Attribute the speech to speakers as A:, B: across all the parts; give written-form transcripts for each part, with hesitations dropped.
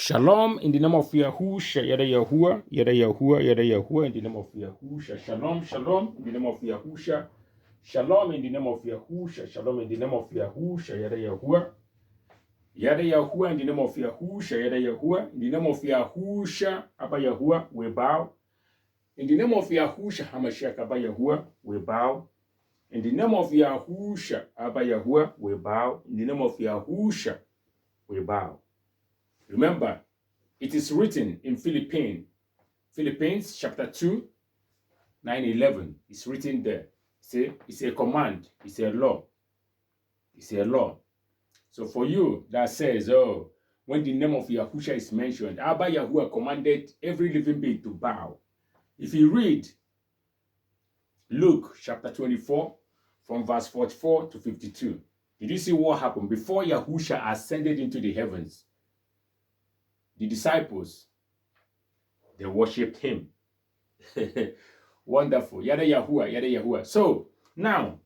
A: Shalom in the name of Yahusha, Yada Yahuwah, Yada Yahuwah, Yada Yahuwah in the name of Yahusha. Shalom, shalom in the name of Yahusha. Shalom in the name of Yahusha. Shalom in the name of Yahusha, Yada Yahuwah. Yada Yahuwah in the name of Yahusha, Yada Yahuwah. In the name of Yahusha, Abba Yahuwah, we bow. In the name of Yahusha, Hamashiach, Abba Yahuwah, we bow. In the name of Yahusha, Abba Yahuwah, we bow. In the name of Yahusha, we bow. Remember, it is written in Philippines chapter 2, 9-11. It's written there. See, it's a command. It's a law. It's a law. So for you that says, oh, when the name of Yahusha is mentioned, Abba Yahuwah commanded every living being to bow. If you read Luke chapter 24, from verse 44 to 52, did you see what happened? Before Yahusha ascended into the heavens, the disciples, they worshipped him. Wonderful. Yada Yahuwah, Yada Yahuwah. So, now,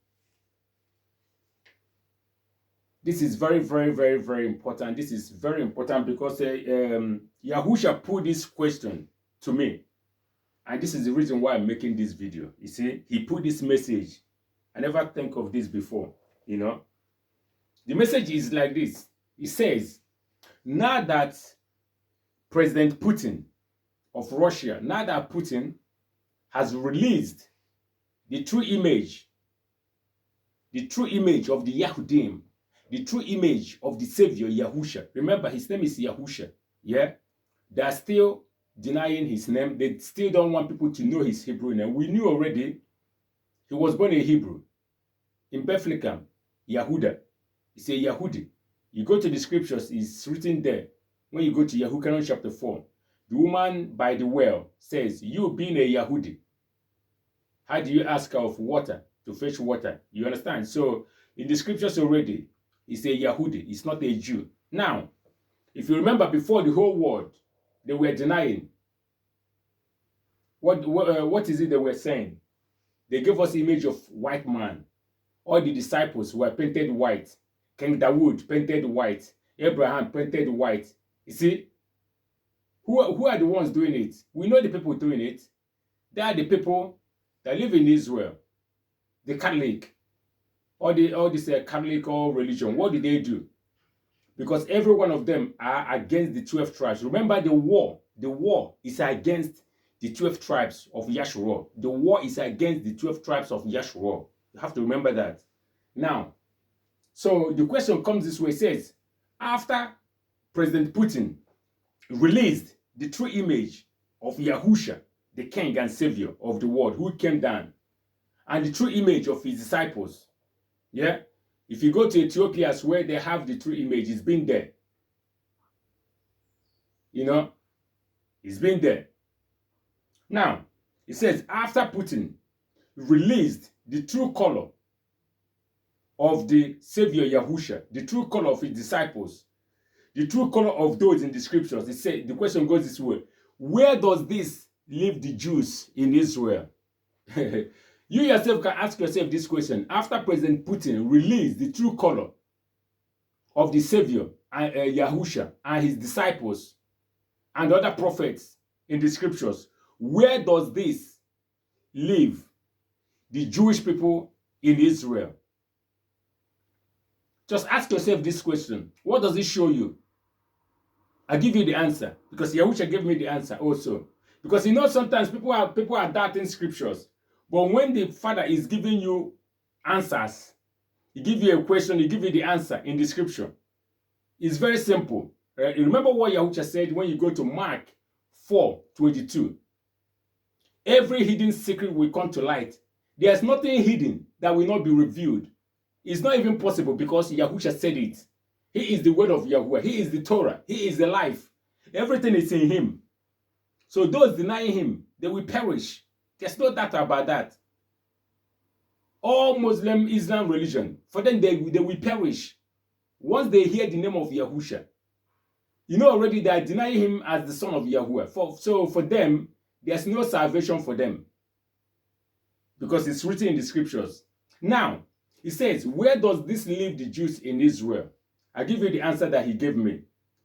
A: this is very, very, very, very important. This is very important because Yahusha put this question to me. And this is the reason why I'm making this video. You see, he put this message. I never think of this before, you know. The message is like this. It says, now that President Putin of Russia, now that Putin has released the true image of the Yahudim, the true image of the Savior, Yahusha. Remember, his name is Yahusha, yeah? They are still denying his name. They still don't want people to know his Hebrew name. We knew already he was born a Hebrew. In Bethlehem, Yahuda. It's a Yahudi. You go to the scriptures, it's written there. When you go to Yahushua chapter 4, the woman by the well says, you being a Yahudi, how do you ask her of water to fetch water? You understand? So in the scriptures already, it's a Yahudi. It's not a Jew. Now, if you remember before the whole world, they were denying. What is it they were saying? They gave us image of white man. All the disciples were painted white. King Dawood painted white. Abraham painted white. You see, who are the ones doing it? We know the people doing it. They are the people that live in Israel, the Catholic, or this Catholic or religion. What did they do? Because every one of them are against the 12 tribes. Remember the war. The war is against the 12 tribes of Yahshua. The war is against the 12 tribes of Yahshua. You have to remember that. Now, so the question comes this way. It says, after President Putin released the true image of Yahusha, the king and savior of the world, who came down, and the true image of his disciples. Yeah? If you go to Ethiopia, where they have the true image, it's been there. You know? It's been there. Now, it says, after Putin released the true color of the savior Yahusha, the true color of his disciples, the true color of those in the scriptures, the question goes this way. Where does this leave the Jews in Israel? You yourself can ask yourself this question. After President Putin released the true color of the Savior, Yahusha, and his disciples, and other prophets in the scriptures, where does this leave the Jewish people in Israel? Just ask yourself this question. What does it show you? I'll give you the answer, because Yahusha gave me the answer also. Because you know, sometimes people are doubting scriptures. But when the Father is giving you answers, he gives you a question, he gives you the answer in the scripture. It's very simple. You remember what Yahusha said when you go to Mark 4:22. Every hidden secret will come to light. There's nothing hidden that will not be revealed. It's not even possible, because Yahusha said it. He is the word of Yahweh. He is the Torah. He is the life. Everything is in him. So those denying him, they will perish. There's no doubt about that. All Muslim, Islam religion, for them, they will perish once they hear the name of Yahusha. You know already they are denying him as the son of Yahweh. So for them, there's no salvation for them, because it's written in the scriptures. Now, he says, where does this leave the Jews in Israel? I give you the answer that he gave me.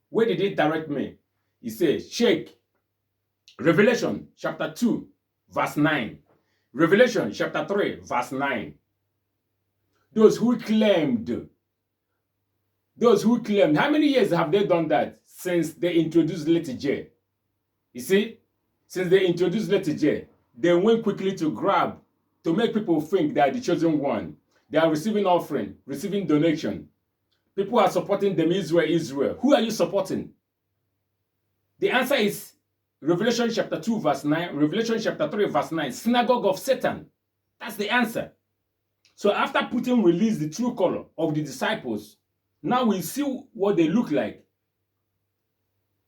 A: Where did it direct me? He says, check Revelation chapter 2, verse 9. Revelation chapter 3, verse 9. Those who claimed, how many years have they done that since they introduced letter J? You see, since they introduced letter J, they went quickly to grab, to make people think they are the chosen one. They are receiving offering, receiving donation. People are supporting them, Israel. Who are you supporting? The answer is Revelation chapter 2, verse 9, Revelation chapter 3, verse 9, synagogue of Satan. That's the answer. So after Putin released the true color of the disciples, now we see what they look like.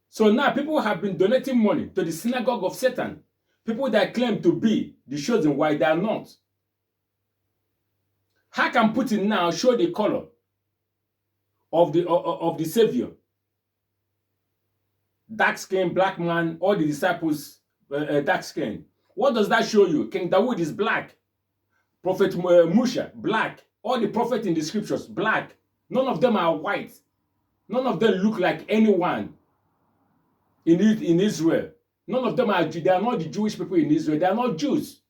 A: So now people have been donating money to the synagogue of Satan. People that claim to be the chosen, why they are not. How can Putin now show the color of the Savior? Dark skin, black man, all the disciples, dark skin. What does that show you? King Dawood is black. Prophet Musha, black. All the prophets in the scriptures, black. None of them are white. None of them look like anyone in Israel. None of them are, they are not the Jewish people in Israel. They are not Jews.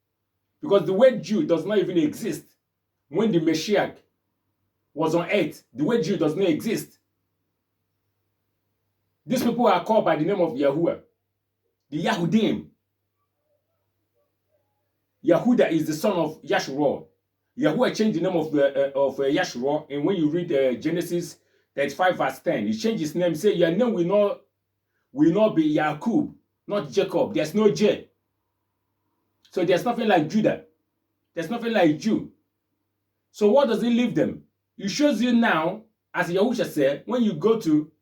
A: Because the word Jew does not even exist. When the Messiah was on earth, the word Jew does not exist. These people are called by the name of Yahuwah, the Yahudim. Yahuda is the son of Yashua. Yahuwah changed the name of Yashua, and when you read Genesis 35 verse 10, he changed his name, say your name will not be Yakub, not Jacob. There's no J. So there's nothing like Judah. There's nothing like Jew. So what does it leave them? It shows you now, as Yahusha said, when you go to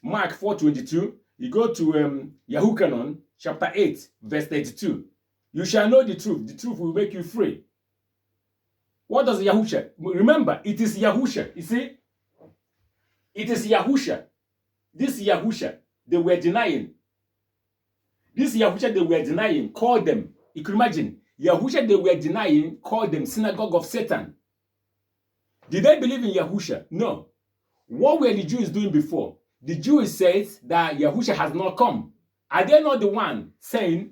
A: Mark 4:22, you go to Yahukanon chapter 8 verse 32. You shall know the truth will make you free. What does Yahusha? Remember, it is Yahusha. You see, it is Yahusha. This Yahusha they were denying. This Yahusha they were denying, called them. You can imagine, Yahusha they were denying, called them synagogue of Satan. Did they believe in Yahusha? No. What were the Jews doing before? The Jews said that Yahusha has not come. Are they not the one saying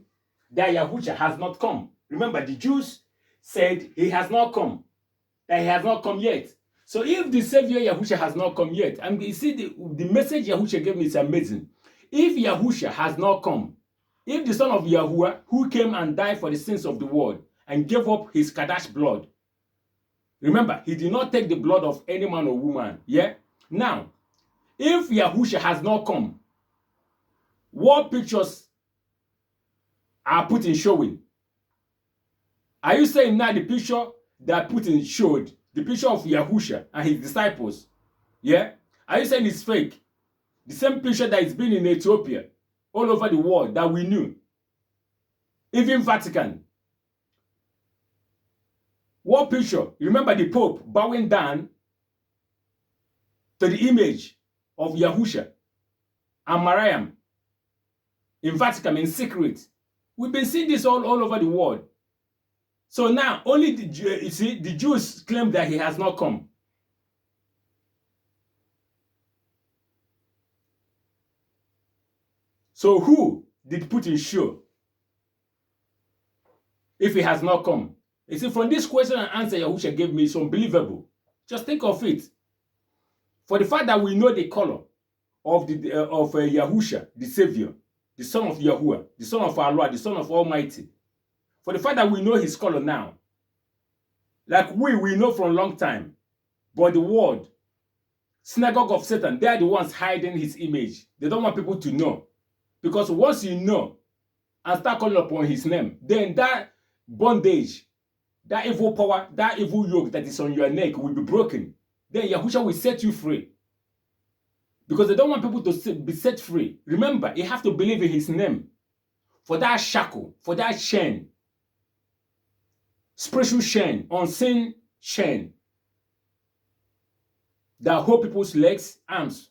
A: that Yahusha has not come? Remember, the Jews said he has not come, that he has not come yet. So if the Savior Yahusha has not come yet, and you see the message Yahusha gave me is amazing. If Yahusha has not come, if the son of Yahuwah, who came and died for the sins of the world and gave up his Kadash blood, remember, he did not take the blood of any man or woman. Yeah? Now, if Yahusha has not come, what pictures are Putin showing? Are you saying now the picture that Putin showed, the picture of Yahusha and his disciples, yeah? Are you saying it's fake? The same picture that has been in Ethiopia, all over the world that we knew. Even Vatican. What picture? You remember the Pope bowing down to the image of Yahusha and Mariam in Vatican in secret. We've been seeing this all over the world. So now only the Jews claim that he has not come. So who did Putin show if he has not come? You see, from this question and answer Yahusha gave me, it's unbelievable. Just think of it. For the fact that we know the color of Yahusha, the Savior, the son of Yahuwah, the son of Allah, the son of Almighty. For the fact that we know his color now. Like we know from a long time. But the world, synagogue of Satan, they are the ones hiding his image. They don't want people to know. Because once you know and start calling upon his name, then that bondage, that evil power, that evil yoke that is on your neck will be broken. Then Yahusha will set you free. Because they don't want people to be set free. Remember, you have to believe in his name. For that shackle, for that chain, spiritual chain, unseen chain, that hold people's legs, arms.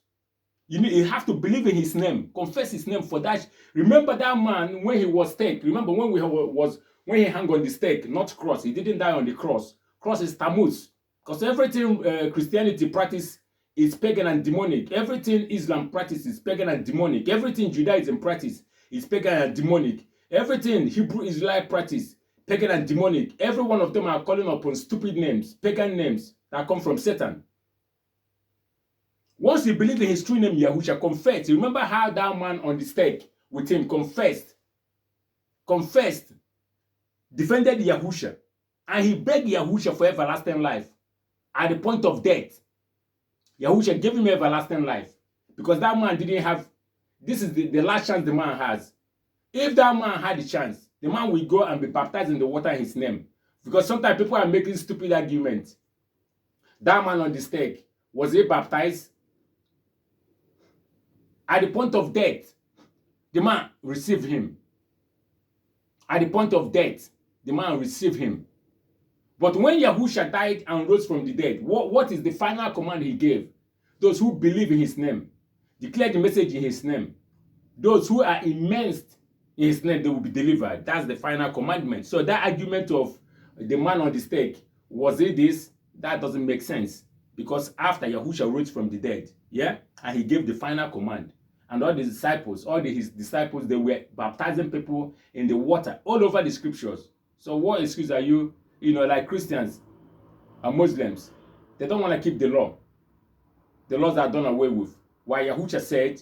A: You have to believe in his name, confess his name for that. Remember that man when he was stake. Remember when he hung on the stake, not cross. He didn't die on the cross. Cross is Tammuz. Because everything Christianity practice is pagan and demonic. Everything Islam practices is pagan and demonic. Everything Judaism practice is pagan and demonic. Everything Hebrew Israelite practice, pagan and demonic. Every one of them are calling upon stupid names, pagan names that come from Satan. Once you believe in his true name, Yahusha, confess. Remember how that man on the stake with him confessed, defended Yahusha, and he begged Yahusha for everlasting life. At the point of death, Yahusha gave him everlasting life because that man didn't have, this is the last chance the man has. If that man had the chance, the man will go and be baptized in the water in his name. Because sometimes people are making stupid arguments. That man on the stake, was he baptized? At the point of death, the man received him. At the point of death, the man received him. But when Yahusha died and rose from the dead, what is the final command he gave? Those who believe in his name, declare the message in his name. Those who are immersed in his name, they will be delivered. That's the final commandment. So that argument of the man on the stake, was it this? That doesn't make sense. Because after Yahusha rose from the dead, yeah, and he gave the final command, and all the disciples, his disciples, they were baptizing people in the water all over the scriptures. So what excuse are you, like Christians and Muslims, they don't want to keep the law. The laws are done away with. Why Yahusha said,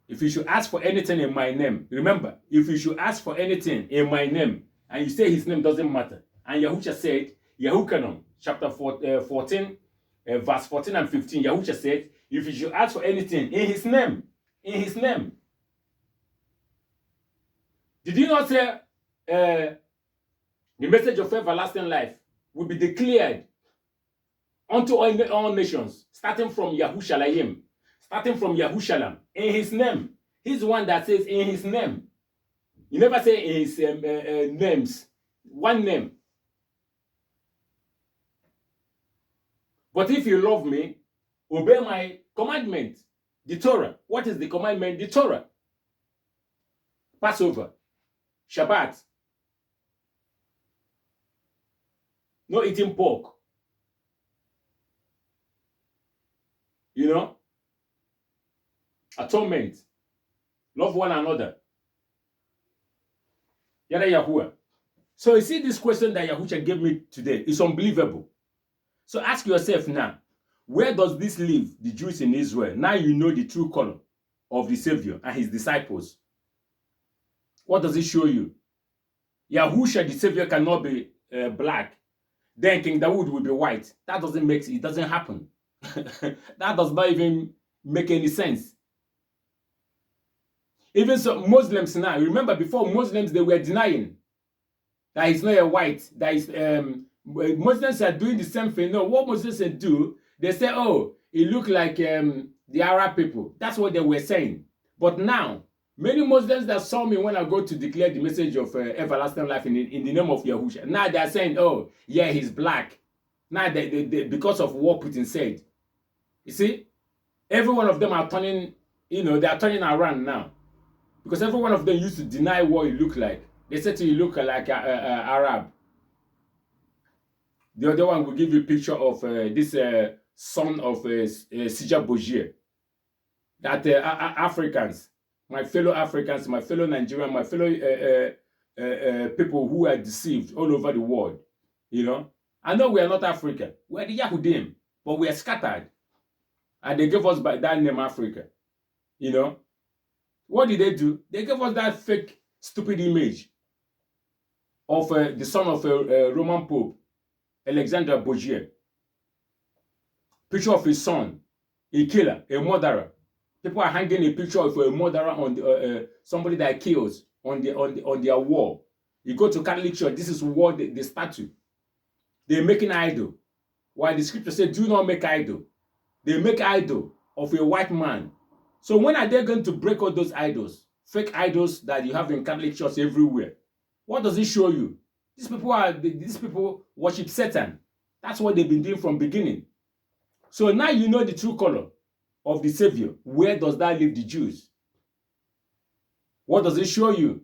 A: if you should ask for anything in my name, remember, if you should ask for anything in my name, and you say his name doesn't matter, and Yahusha said, Yahukanon, chapter 14, verse 14 and 15, Yahusha said, if you should ask for anything in his name, did you not say the message of everlasting life will be declared unto all nations, starting from Yahushalayim, starting from Yahushalam, in his name. He's the one that says in his name. You never say in his names, one name. But if you love me, obey my commandment, the Torah. What is the commandment? The Torah. Passover, Shabbat, no eating pork. Atonement, love one another. Yada Yahuwah. So you see, this question that Yahusha gave me today is unbelievable. So ask yourself now, where does this leave the Jews in Israel? Now you know the true color of the Savior and his disciples. What does it show you? Yahusha, the Savior, cannot be black. Then King Dawood will be white. That doesn't make sense. It doesn't happen. That does not even make any sense. Even so, Muslims now, remember before Muslims, they were denying that he's not a white. That is, Muslims are doing the same thing. No, what Muslims do, they say, oh, he look like the Arab people. That's what they were saying. But now, many Muslims that saw me when I go to declare the message of everlasting life in the name of Yahusha, now they're saying, oh, yeah, he's black. Now, because of what Putin said. You see, every one of them are turning, they are turning around now. Because every one of them used to deny what he looked like. They said to you, look like Arab. The other one will give you a picture of this son of Sija Bogier. That Africans, my fellow Africans, my fellow Nigerians, my fellow people who are deceived all over the world, I know we are not Africa. We are the Yahudim, but we are scattered. And they gave us by that name Africa. What did they do? They gave us that fake, stupid image of the son of a Roman Pope, Alexander Bogier. Picture of his son, a killer, a murderer. People are hanging a picture of a murderer on the, somebody that kills on their wall. You go to Catholic Church, this is what the statue. They're making idol. While the scripture says, do not make idol. They make idol of a white man. So when are they going to break all those idols? Fake idols that you have in Catholic Church everywhere. What does it show you? These people worship Satan. That's what they've been doing from beginning. So now you know the true color of the Savior. Where does that leave the Jews? What does it show you?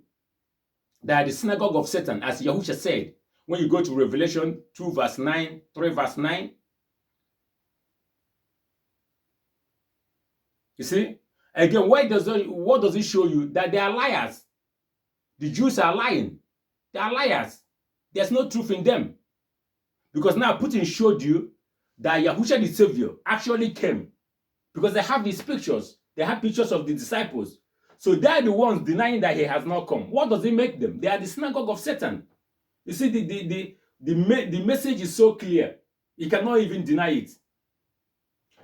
A: That the synagogue of Satan, as Yahusha said, when you go to Revelation 2 verse 9, 3 verse 9, You see? Again, what does it show you? That they are liars. The Jews are lying. They are liars. There's no truth in them. Because now Putin showed you that Yahusha the Savior actually came. Because they have these pictures. They have pictures of the disciples. So they are the ones denying that he has not come. What does it make them? They are the synagogue of Satan. You see, the message is so clear. You cannot even deny it.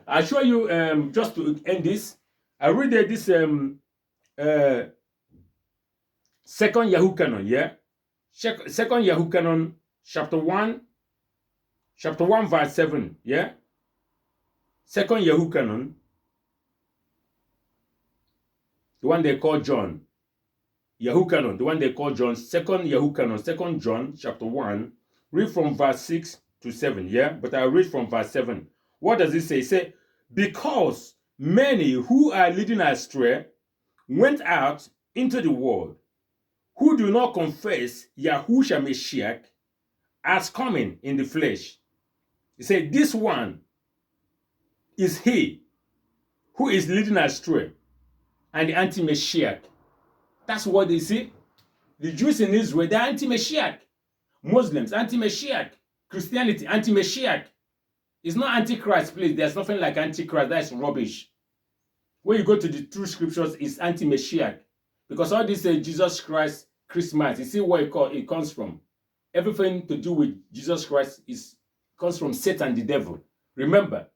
A: I'll show you, just to end this. I read this second YAHUCANON, yeah? Second YAHUCANON, chapter 1, verse 7, yeah? Second YAHUCANON, the one they call John. YAHUCANON, the one they call John. Second YAHUCANON, Second John, chapter 1. Read from verse 6 to 7, yeah? But I read from verse 7. What does it say? It says, because many who are leading astray went out into the world, who do not confess Yahusha Mashiach as coming in the flesh. He said, this one is he who is leading astray and the anti-Mashiach. That's what they say. The Jews in Israel, they're anti-Mashiach. Muslims, anti-Mashiach. Christianity, anti-Mashiach. It's not antichrist, please. There's nothing like antichrist. That's rubbish. When you go to the true scriptures, it's anti-Mashiach. Because all this Jesus Christ Christmas, you see where it comes from. Everything to do with Jesus Christ comes from Satan, the devil. Remember,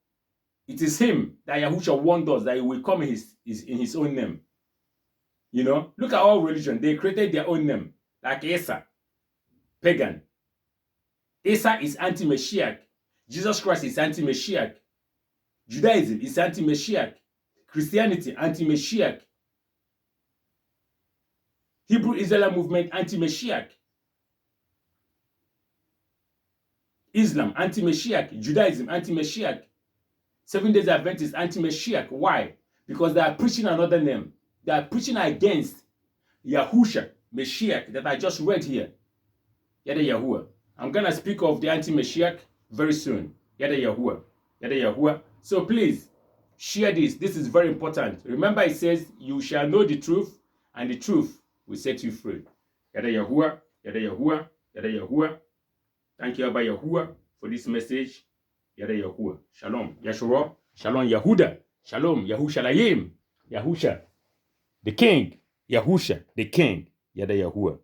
A: it is him that Yahusha warned us that he will come in his own name. You know, look at all religion. They created their own name, like Asa, pagan. Asa is anti-Mashiach. Jesus Christ is anti-Mashiach. Judaism is anti-Mashiach. Christianity, anti-Mashiach. Hebrew Israelite movement, anti-Mashiach. Islam, anti-Mashiach. Judaism, anti-Mashiach. Seventh-day Adventists, anti-Mashiach. Why? Because they are preaching another name. They are preaching against Yahusha, Mashiach, that I just read here. Yada Yahuwah. I'm going to speak of the anti-Mashiach very soon. Yada Yahuwah. Yada Yahuwah. So please, share this. This is very important. Remember, it says, you shall know the truth, and the truth will set you free. Yada Yahuwah. Yada Yahuwah. Yada Yahuwah. Thank you, Abba Yahuwah, for this message. Yada Yahuwah. Shalom. Yashua. Shalom Yahuda. Shalom. Yahushalayim. Yahusha, the king. Yahusha, the king. Yada Yahuwah.